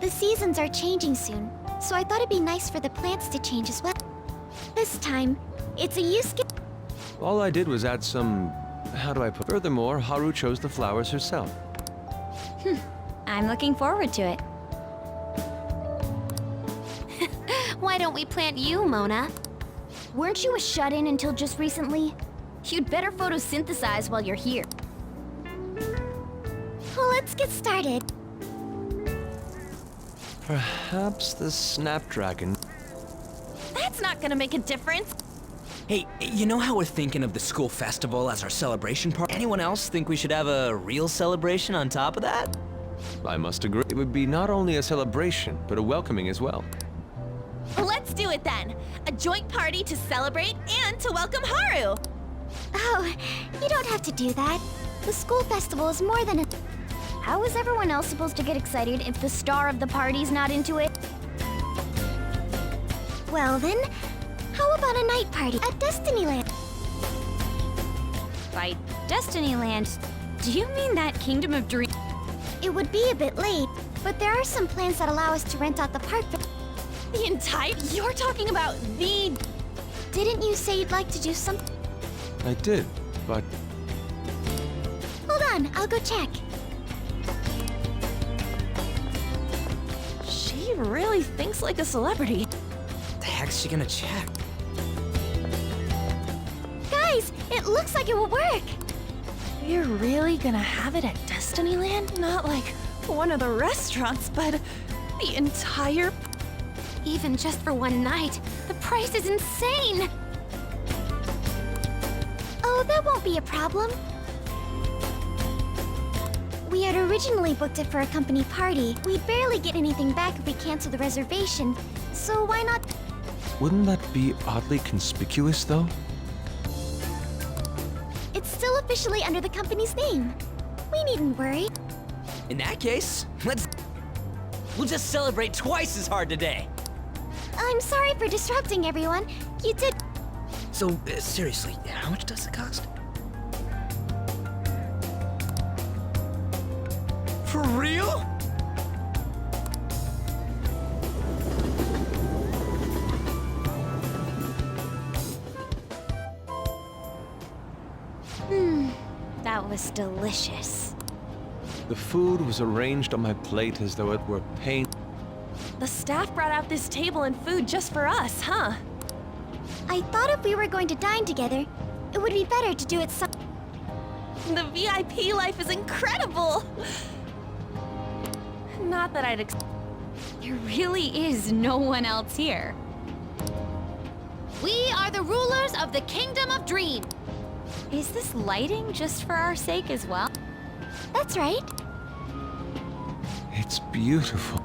The seasons are changing soon, so I thought it'd be nice for the plants to change as well. This time, it's a Yusuke. All I did was add some... how do I put... Furthermore, Haru chose the flowers herself. I'm looking forward to it. Why don't we plant you, Mona? Weren't you a shut-in until just recently? You'd better photosynthesize while you're here. Well, let's get started. Perhaps the Snapdragon... That's not gonna make a difference. Hey, you know how we're thinking of the school festival as our celebration part? Anyone else think we should have a real celebration on top of that? I must agree. It would be not only a celebration, but a welcoming as well. Let's do it then! A joint party to celebrate and to welcome Haru! Oh, you don't have to do that. The school festival is more than a... How is everyone else supposed to get excited if the star of the party's not into it? Well then, how about a night party at Destinyland? By Destinyland, do you mean that Kingdom of Dreams? It would be a bit late, but there are some plans that allow us to rent out the park for... The entire... You're talking about the... Didn't you say you'd like to do something? I did, but... Hold on, I'll go check. She really thinks like a celebrity. The heck's she gonna check? Guys, it looks like it will work. You're really gonna have it at Destinyland? Not like one of the restaurants, but the entire... Even just for one night, the price is insane. Oh, that won't be a problem. We had originally booked it for a company party. We'd barely get anything back if we cancel the reservation, so why not... Wouldn't that be oddly conspicuous, though? It's still officially under the company's name. We needn't worry. In that case, we'll just celebrate twice as hard today. I'm sorry for disrupting everyone. You did... So, seriously, how much does it cost? For real? That was delicious. The food was arranged on my plate as though it were paint. The staff brought out this table and food just for us, huh? I thought if we were going to dine together, it would be better to do it some... The VIP life is incredible! Not that I'd There really is no one else here. We are the rulers of the Kingdom of Dreams. Is this lighting just for our sake as well? That's right. It's beautiful.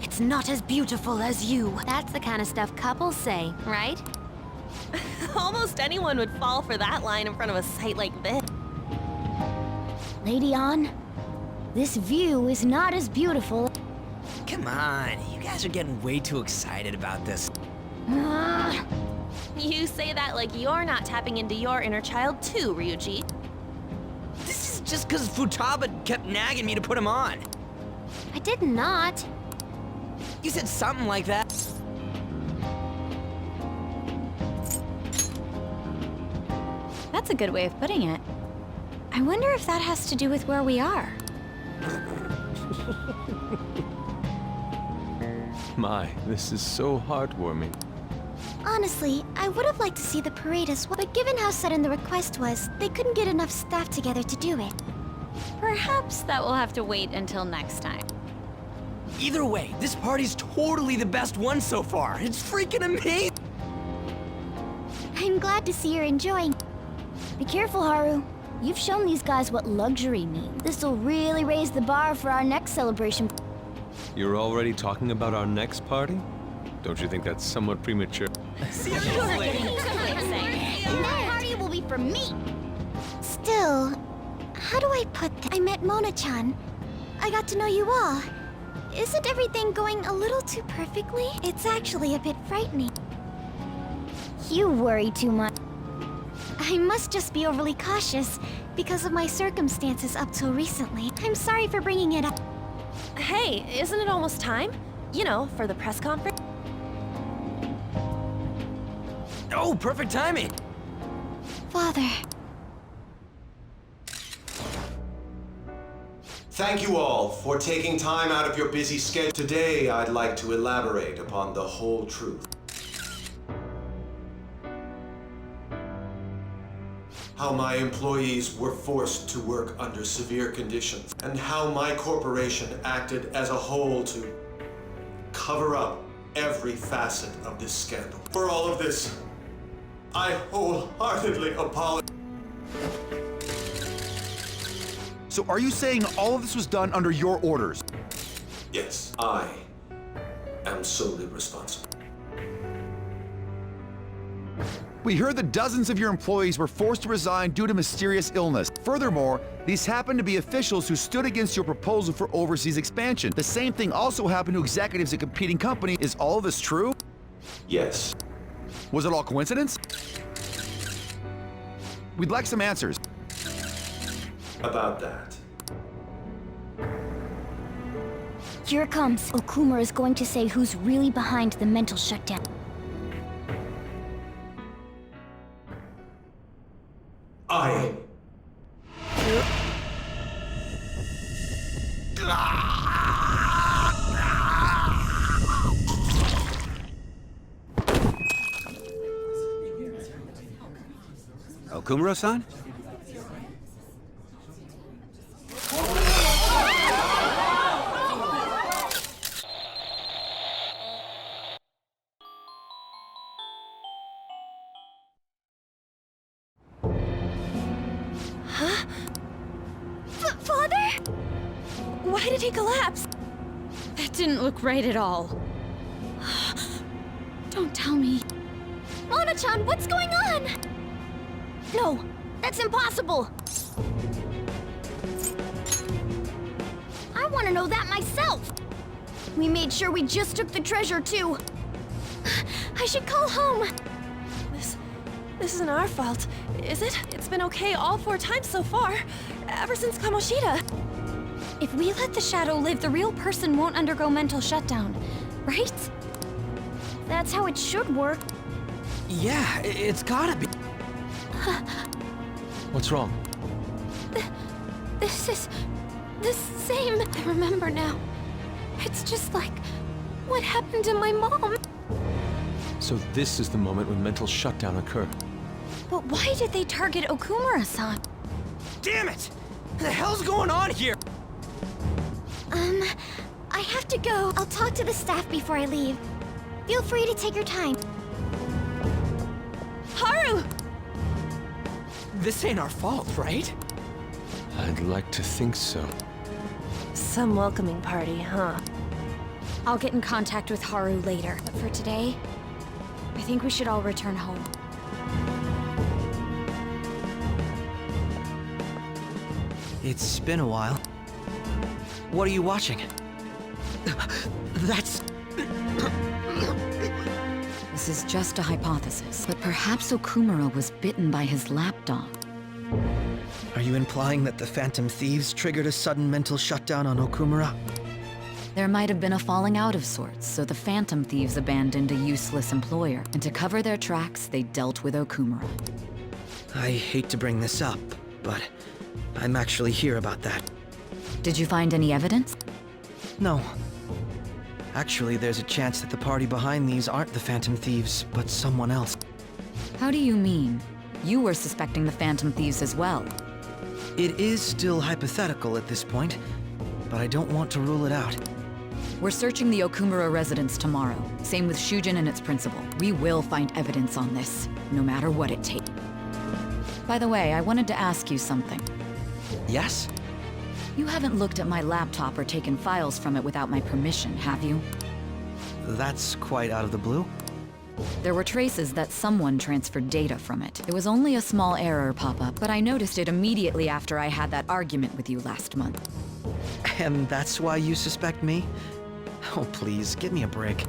It's not as beautiful as you. That's the kind of stuff couples say, right? Almost anyone would fall for that line in front of a sight like this. Lady An, this view is not as beautiful. Come on, you guys are getting way too excited about this. You say that like you're not tapping into your inner child too, Ryuji. This is just because Futaba kept nagging me to put him on. I did not. You said something like that. That's a good way of putting it. I wonder if that has to do with where we are. My, this is so heartwarming. Honestly, I would have liked to see the parade as well, but given how sudden the request was, they couldn't get enough staff together to do it. Perhaps that will have to wait until next time. Either way, this party's totally the best one so far. It's freaking amazing. I'm glad to see you're enjoying. Be careful, Haru. You've shown these guys what luxury means. This'll really raise the bar for our next celebration. You're already talking about our next party? Don't you think that's somewhat premature? See you You're later. getting and that party will be for me. Still, how do I put this? I met Mona-chan. I got to know you all. Isn't everything going a little too perfectly? It's actually a bit frightening. You worry too much. I must just be overly cautious because of my circumstances up till recently. I'm sorry for bringing it up. Hey, isn't it almost time? You know, for the press conference? Oh, perfect timing! Father. Thank you all for taking time out of your busy schedule. Today, I'd like to elaborate upon the whole truth. How my employees were forced to work under severe conditions, and how my corporation acted as a whole to cover up every facet of this scandal. For all of this, I wholeheartedly apologize. So are you saying all of this was done under your orders? Yes, I am solely responsible. We heard that dozens of your employees were forced to resign due to mysterious illness. Furthermore, these happened to be officials who stood against your proposal for overseas expansion. The same thing also happened to executives at competing companies. Is all of this true? Yes. Was it all coincidence? We'd like some answers. About that. Here it comes. Okumura is going to say who's really behind the mental shutdown. I... Okumura-san? Father? Why did he collapse? That didn't look right at all. Don't tell me. Mona-chan, what's going on? No, that's impossible. I want to know that myself. We made sure we just took the treasure, too. I should call home. This isn't our fault, is it? It's been okay all 4 times so far, ever since Kamoshida. If we let the shadow live, the real person won't undergo mental shutdown, right? That's how it should work. Yeah, it's gotta be. What's wrong? This is the same. I remember now. It's just like what happened to my mom. So this is the moment when mental shutdown occurred. But why did they target Okumura-san? Damn it! What the hell's going on here? I have to go. I'll talk to the staff before I leave. Feel free to take your time. Haru! This ain't our fault, right? I'd like to think so. Some welcoming party, huh? I'll get in contact with Haru later. But for today, I think we should all return home. It's been a while. What are you watching? That's... This is just a hypothesis, but perhaps Okumura was bitten by his lapdog. Are you implying that the Phantom Thieves triggered a sudden mental shutdown on Okumura? There might have been a falling out of sorts, so the Phantom Thieves abandoned a useless employer, and to cover their tracks, they dealt with Okumura. I hate to bring this up, but I'm actually here about that. Did you find any evidence? No. Actually, there's a chance that the party behind these aren't the Phantom Thieves, but someone else. How do you mean? You were suspecting the Phantom Thieves as well. It is still hypothetical at this point, but I don't want to rule it out. We're searching the Okumura residence tomorrow. Same with Shujin and its principal. We will find evidence on this, no matter what it takes. By the way, I wanted to ask you something. Yes? You haven't looked at my laptop or taken files from it without my permission, have you? That's quite out of the blue. There were traces that someone transferred data from it. It was only a small error pop-up, but I noticed it immediately after I had that argument with you last month. And that's why you suspect me? Oh, please, give me a break.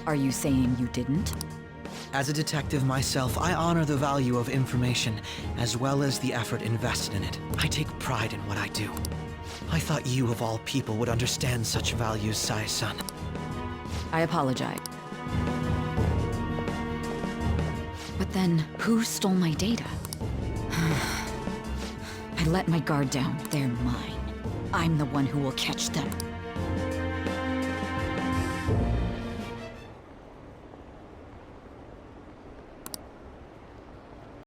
Are you saying you didn't? As a detective myself, I honor the value of information, as well as the effort invested in it. I take pride in what I do. I thought you of all people would understand such values, Sae-san. I apologize. But then, who stole my data? I let my guard down. They're mine. I'm the one who will catch them.